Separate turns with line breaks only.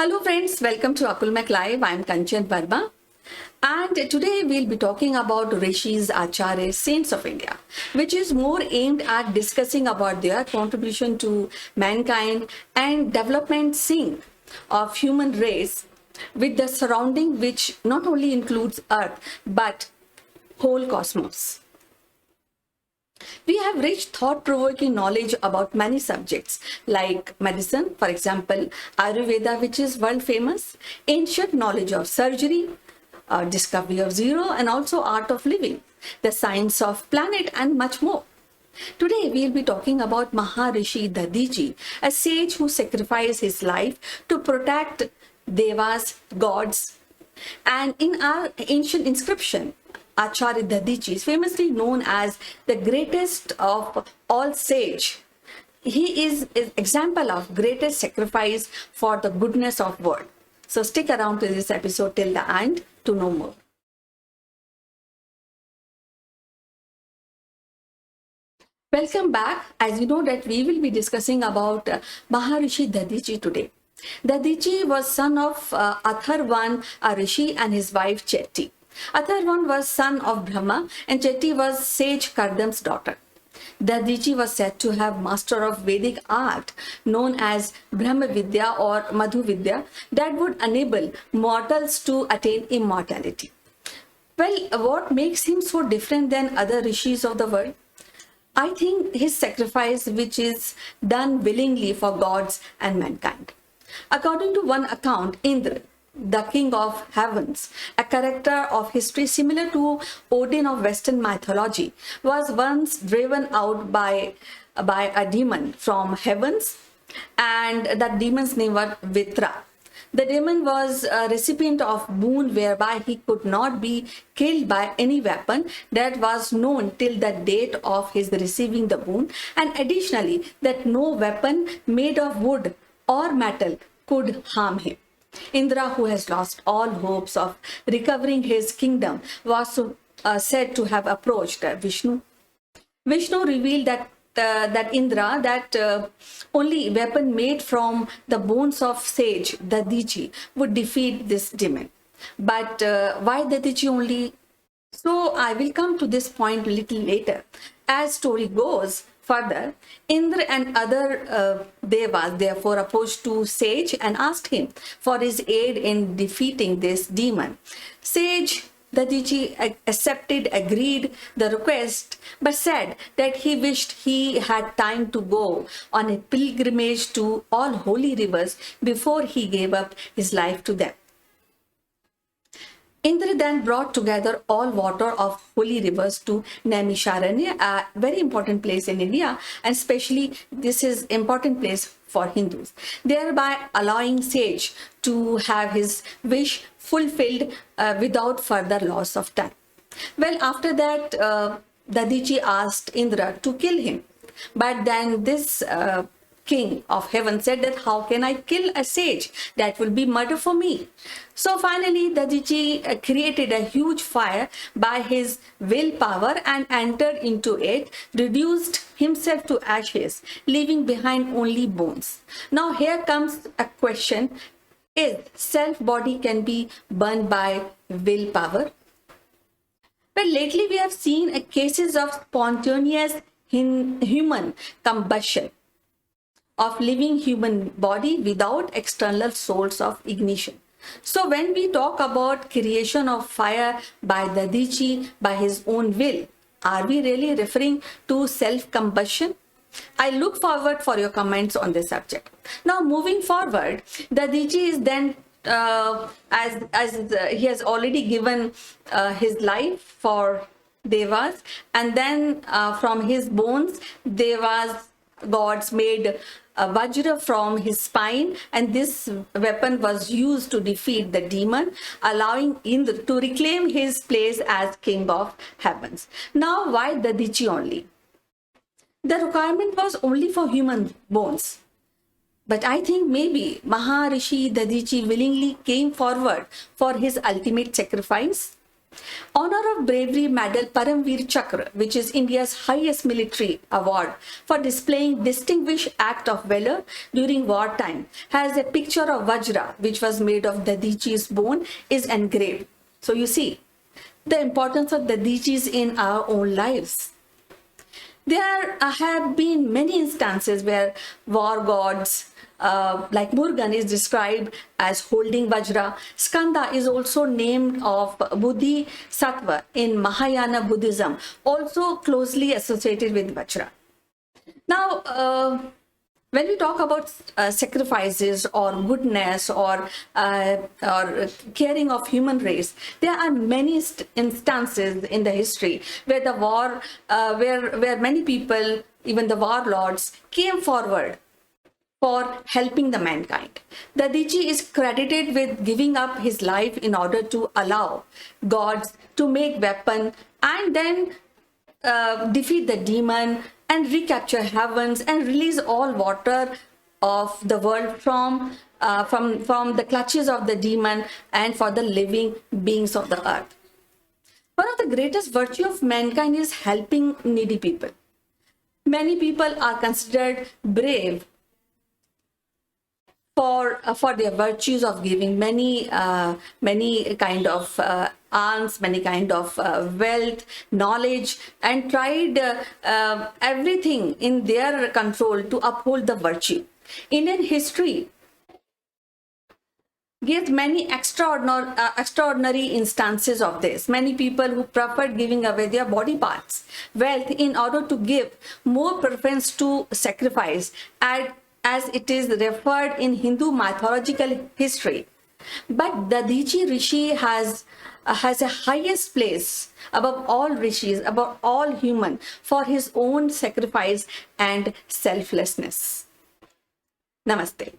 Hello friends, welcome to Akulmach Live. I am Kanchan Verma. And today we'll be talking about Rishis, Acharyas, Saints of India, which is more aimed at discussing about their contribution to mankind and development scene of human race with the surrounding which not only includes Earth but whole cosmos. We have rich thought-provoking knowledge about many subjects like medicine, for example, Ayurveda, which is world famous, ancient knowledge of surgery, discovery of zero, and also art of living, the science of planet, and much more. Today, we'll be talking about Maharishi Dhadhichi, a sage who sacrificed his life to protect devas, gods. And in our ancient inscription, Acharya Dhadhichi is famously known as the greatest of all sage. He is an example of greatest sacrifice for the goodness of world. So stick around to this episode till the end to know more. Welcome back. As you know that we will be discussing about Maharishi Dhadhichi today. Dhadhichi was son of Atharvan, a rishi, and his wife Chetty. Atharvan was son of Brahma and Chetty was sage Kardam's daughter. Dhadhichi was said to have master of Vedic art known as Brahma Vidya or Madhu Vidya that would enable mortals to attain immortality. Well, what makes him so different than other rishis of the world? I think his sacrifice, which is done willingly for gods and mankind. According to one account, Indra, the king of heavens, a character of history similar to Odin of Western mythology, was once driven out by a demon from heavens, and that demon's name was Vitra. The demon was a recipient of boon whereby he could not be killed by any weapon that was known till the date of his receiving the boon, and additionally that no weapon made of wood or metal could harm him. Indra, who has lost all hopes of recovering his kingdom, was said to have approached Vishnu. Vishnu revealed that Indra, only weapon made from the bones of sage Dhadhichi would defeat this demon. But why Dhadhichi only? So I will come to this point a little later. As story goes further, Indra and other devas therefore approached to sage and asked him for his aid in defeating this demon. Sage Dhadhichi accepted, agreed the request, but said that he wished he had time to go on a pilgrimage to all holy rivers before he gave up his life to them. Indra then brought together all water of holy rivers to Naimisharanya, a very important place in India, and especially this is important place for Hindus, thereby allowing sage to have his wish fulfilled without further loss of time. Well, after that, Dhadhichi asked Indra to kill him, but then this king of heaven said that how can I kill a sage? That will be murder for me. So finally Dhadhichi created a huge fire by his willpower and entered into it, reduced himself to ashes, leaving behind only bones. Now here comes a question: is self-body can be burned by willpower? Well, lately we have seen cases of spontaneous human combustion of living human body without external source of ignition. So when we talk about creation of fire by Dhadhichi by his own will, are we really referring to self-combustion? I look forward for your comments on this subject. Now moving forward, Dhadhichi is then as he has already given his life for devas, and then from his bones devas, gods made a vajra from his spine, and this weapon was used to defeat the demon, allowing Indra to reclaim his place as king of heavens. Now why Dhadhichi only? The requirement was only for human bones. But I think maybe Maharishi Dhadhichi willingly came forward for his ultimate sacrifice. Honor of Bravery Medal Paramveer Chakra, which is India's highest military award for displaying distinguished act of valor during wartime, has a picture of Vajra, which was made of Dhadhichi's bone, is engraved. So you see the importance of Dhadhichis in our own lives. There have been many instances where war gods like Murugan is described as holding Vajra. Skanda is also named of Buddhi Sattva in Mahayana Buddhism, also closely associated with Vajra. Now, when we talk about sacrifices or goodness or caring of human race, there are many instances in the history where the war, where many people, even the warlords, came forward for helping the mankind. Dhadhichi is credited with giving up his life in order to allow gods to make weapon and then defeat the demon and recapture heavens and release all water of the world from the clutches of the demon and for the living beings of the earth. One of the greatest virtue of mankind is helping needy people. Many people are considered brave for their virtues of giving many kind of alms, many kind of wealth, knowledge, and tried everything in their control to uphold the virtue. Indian history gives many extraordinary instances of this. Many people who preferred giving away their body parts, wealth, in order to give more preference to sacrifice, as it is referred in Hindu mythological history. But Dhadhichi Rishi has a highest place above all rishis, above all human, for his own sacrifice and selflessness. Namaste.